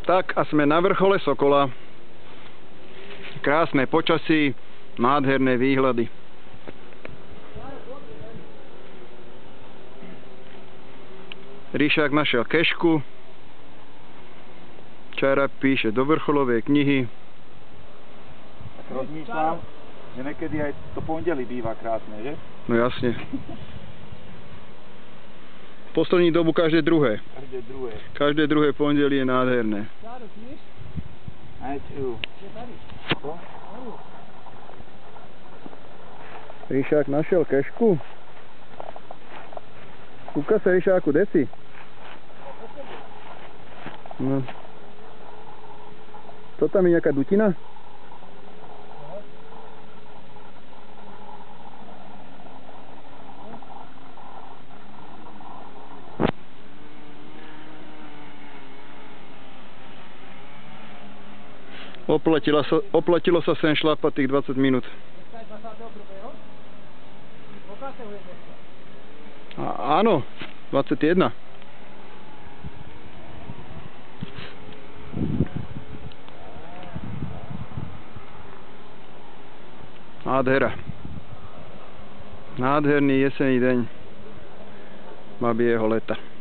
Tak a sme na vrchole Sokola. Krásne počasí, nádherné výhľady. Ríšák našiel kešku. Čara píše do vrcholovej knihy. Tak rozmýšľam, že niekedy aj to pondelí býva krásne, že? No jasne. Poslední dobu každé druhé. Každé druhé. Každé druhé pondelí je nádherné. Aj tu. Co? Ríšák našiel kešku. Kúka sa, Ríšáku, desi. No. To tam je nejaká dutina? Oplatilo sa sem šlapať tých 20 minút. Áno, 21. Nádhera. Nádherný jesenný deň babieho leta.